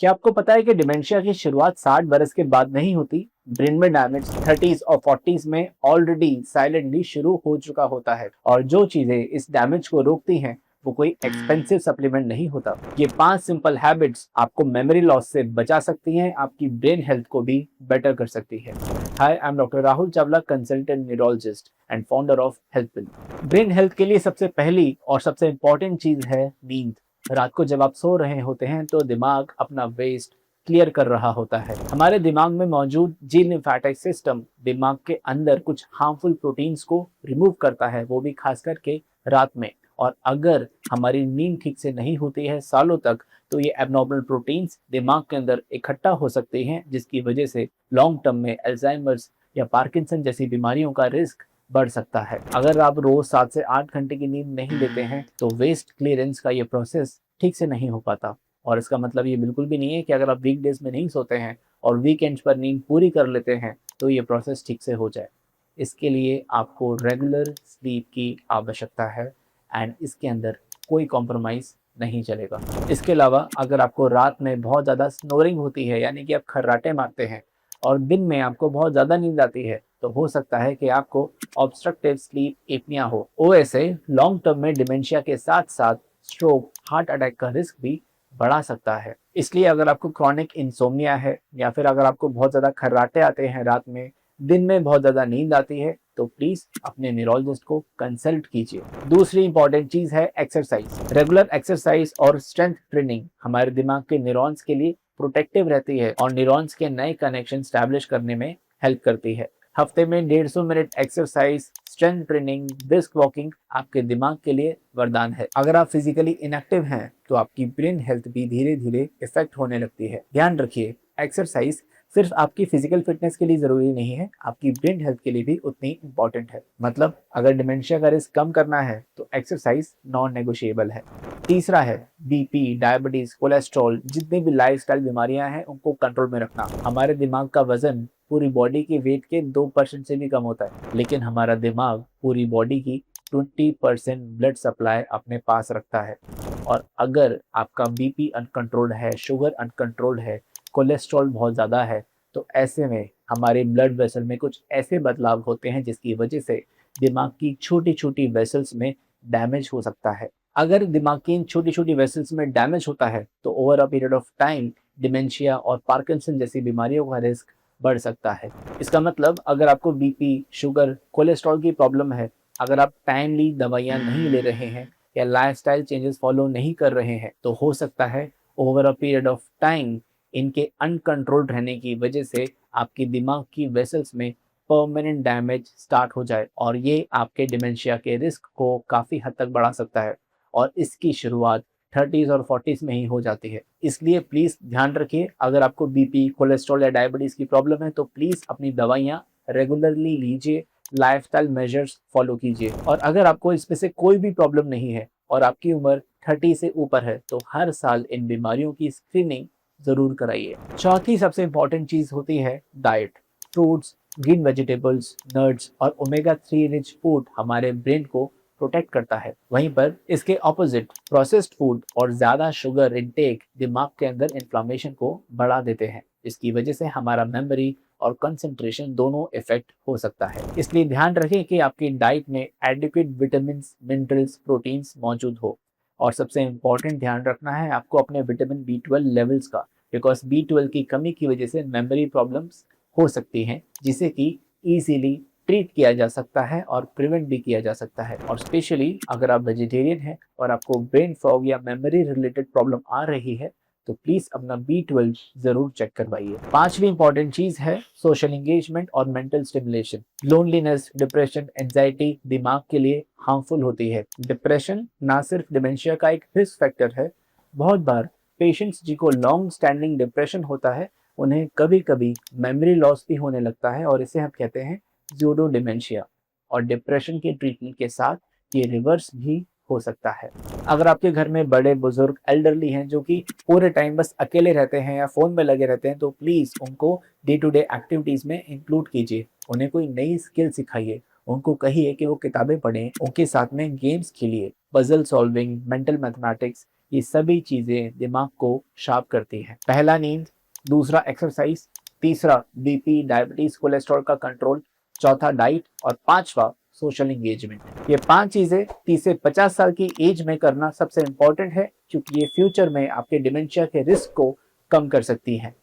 क्या आपको पता है कि डिमेंशिया की शुरुआत 60 बरस के बाद नहीं होती? ब्रेन में डैमेज 30s और 40s में ऑलरेडी साइलेंटली शुरू हो चुका होता है, और जो चीजें इस डैमेज को रोकती हैं वो कोई एक्सपेंसिव सप्लीमेंट नहीं होता। ये 5 सिंपल हैबिट्स आपको मेमोरी लॉस से बचा सकती हैं, आपकी ब्रेन हेल्थ को भी बेटर कर सकती है। Hi, I am doctor Rahul Chawla, consultant neurologist and founder of health. Brain health के लिए सबसे पहली और सबसे इंपॉर्टेंट चीज है नींद। रात को जब आप सो रहे होते हैं तो दिमाग अपना वेस्ट क्लियर कर रहा होता है। हमारे दिमाग में मौजूद जी लिम्फेटिक सिस्टम दिमाग के अंदर कुछ हार्मफुल प्रोटीन्स को रिमूव करता है, वो भी खास करके रात में। और अगर हमारी नींद ठीक से नहीं होती है सालों तक, तो ये एबनॉर्मल प्रोटीन्स दिमाग के अंदर इकट्ठा हो सकते हैं, जिसकी वजह से लॉन्ग टर्म में अल्जाइमर्स या पार्किंसन जैसी बीमारियों का रिस्क बढ़ सकता है। अगर आप रोज 7 से 8 घंटे की नींद नहीं लेते हैं तो वेस्ट क्लियरेंस का ये प्रोसेस ठीक से नहीं हो पाता। और इसका मतलब ये बिल्कुल भी नहीं है कि अगर आप वीकडेज में नहीं सोते हैं और वीकेंड्स पर नींद पूरी कर लेते हैं तो ये प्रोसेस ठीक से हो जाए। इसके लिए आपको रेगुलर स्लीप की आवश्यकता है, एंड इसके अंदर कोई कॉम्प्रोमाइज़ नहीं चलेगा। इसके अलावा अगर आपको रात में बहुत ज़्यादा स्नोरिंग होती है, यानी कि आप खर्राटे मारते हैं, और दिन में आपको बहुत ज़्यादा नींद आती है, तो हो सकता है कि आपको ऑब्स्ट्रक्टिव स्लीप एपनिया हो। ओएसए लॉन्ग टर्म में डिमेंशिया के साथ साथ स्ट्रोक, हार्ट अटैक का रिस्क भी बढ़ा सकता है। इसलिए अगर आपको क्रॉनिक इंसोम्निया है, या फिर अगर आपको बहुत ज़्यादा खर्राटे आते हैं रात में, दिन में बहुत ज़्यादा नींद आती है, तो प्लीज़ अपने न्यूरोलॉजिस्ट को कंसल्ट कीजिए। दूसरी इंपॉर्टेंट चीज़ है एक्सरसाइज। रेगुलर एक्सरसाइज और स्ट्रेंथ ट्रेनिंग हमारे दिमाग के न्यूरॉन्स के लिए प्रोटेक्टिव रहती है और न्यूरॉन्स के नए कनेक्शन स्टैब्लिश करने में हेल्प करती है। हफ्ते में 150 minute exercise, strength training, brisk walking आपके दिमाग के लिए वरदान है। अगर आप फिजिकली इनएक्टिव हैं तो आपकी ब्रेन हेल्थ भी धीरे धीरे इफेक्ट होने लगती है। ध्यान रखिए, एक्सरसाइज सिर्फ आपकी फिजिकल फिटनेस के लिए जरूरी नहीं है, आपकी ब्रेन हेल्थ के लिए भी उतनी इंपॉर्टेंट है। मतलब अगर डिमेंशिया का रिस्क कम करना है तो एक्सरसाइज नॉन नेगोशिएबल है। तीसरा है बीपी, डायबिटीज, कोलेस्ट्रॉल, जितनी भी लाइफस्टाइल बीमारियां हैं उनको कंट्रोल में रखना। हमारे दिमाग का वजन पूरी बॉडी के वेट के 2% से भी कम होता है, लेकिन हमारा दिमाग पूरी बॉडी की 20% ब्लड सप्लाई अपने पास रखता है। और अगर आपका बीपी अनकंट्रोल्ड है, शुगर अनकंट्रोल्ड है, कोलेस्ट्रॉल बहुत ज़्यादा है, तो ऐसे में हमारे ब्लड वेसल में कुछ ऐसे बदलाव होते हैं जिसकी वजह से दिमाग की छोटी छोटी वेसल्स में डैमेज हो सकता है। अगर दिमाग की इन छोटी छोटी वेसल्स में डैमेज होता है तो over a period of time dementia और पार्किंसन जैसी बीमारियों का रिस्क बढ़ सकता है। इसका मतलब अगर आपको बीपी, शुगर, कोलेस्ट्रॉल की प्रॉब्लम है, अगर आप टाइमली दवाइयाँ नहीं ले रहे हैं या लाइफस्टाइल चेंजेस फॉलो नहीं कर रहे हैं, तो हो सकता है over a period of time इनके अनकंट्रोल्ड रहने की वजह से आपकी दिमाग की वेसल्स में परमानेंट डैमेज स्टार्ट हो जाए, और ये आपके डिमेंशिया के रिस्क को काफ़ी हद तक बढ़ा सकता है। और इसकी शुरुआत 30s और 40s में ही हो जाती है। इसलिए प्लीज़ ध्यान रखिए, अगर आपको बीपी, कोलेस्ट्रॉल या डायबिटीज़ की प्रॉब्लम है तो प्लीज़ अपनी दवाइयाँ रेगुलरली लीजिए, लाइफस्टाइल मेजर्स फॉलो कीजिए। और अगर आपको इसमें से कोई भी प्रॉब्लम नहीं है और आपकी उम्र 30 से ऊपर है, तो हर साल इन बीमारियों की स्क्रीनिंग ज़रूर कराइए। चौथी सबसे इंपॉर्टेंट चीज़ होती है diet. Fruits, green vegetables, nuts और ओमेगा 3 रिच फूड हमारे ब्रेन को प्रोटेक्ट करता है। वहीं पर इसके ऑपोजिट प्रोसेस्ड फूड और ज़्यादा शुगर इंटेक दिमाग के अंदर इन्फ्लामेशन को बढ़ा देते हैं, जिसकी वजह से हमारा मेमोरी और कंसंट्रेशन दोनों इफेक्ट हो सकता है। इसलिए ध्यान रखें कि आपकी डाइट में एडिक्वेट विटामिन, मिनरल्स, प्रोटीन्स मौजूद हो। और सबसे इम्पॉर्टेंट ध्यान रखना है आपको अपने विटामिन B12 लेवल्स का, बिकॉज B12 की कमी की वजह से मेमोरी प्रॉब्लम्स हो सकती हैं, जिसे कि ईजीली ट्रीट किया जा सकता है और प्रिवेंट भी किया जा सकता है। और स्पेशली अगर आप वेजिटेरियन हैं और आपको ब्रेन फॉग या मेमोरी रिलेटेड प्रॉब्लम आ रही है, तो प्लीज अपना B12 जरूर चेक करवाइए। पांचवी इंपॉर्टेंट चीज है सोशल एंगेजमेंट और mental stimulation. Loneliness, depression, anxiety दिमाग के लिए हार्मफुल होती है। डिप्रेशन ना सिर्फ डिमेंशिया का एक रिस्क फैक्टर है, बहुत बार पेशेंट्स जिनको लॉन्ग स्टैंडिंग डिप्रेशन होता है उन्हें कभी कभी मेमोरी लॉस भी होने लगता है, और इसे हम कहते हैं ज़ूडो डिमेंशिया। और डिप्रेशन के ट्रीटमेंट के साथ ये रिवर्स भी हो सकता है। अगर आपके घर में बड़े बुजुर्ग एल्डरली हैं जो कि पूरे टाइम बस अकेले रहते हैं या फ़ोन में लगे रहते हैं, तो प्लीज़ उनको डे टू डे एक्टिविटीज़ में इंक्लूड कीजिए। उन्हें कोई नई स्किल सिखाइए, उनको कहिए कि वो किताबें पढ़ें, उनके साथ में गेम्स खेलिए, पजल सॉल्विंग, मेंटल मैथमेटिक्स ये सभी चीजें दिमाग को शार्प करती हैं। पहला नींद, दूसरा एक्सरसाइज, तीसरा बीपी, डायबिटीज, कोलेस्ट्रॉल का कंट्रोल, चौथा डाइट और पांचवा सोशल एंगेजमेंट। ये 5 चीजें 30 से 50 साल की एज में करना सबसे इंपॉर्टेंट है, क्योंकि ये फ्यूचर में आपके डिमेंशिया के रिस्क को कम कर सकती हैं।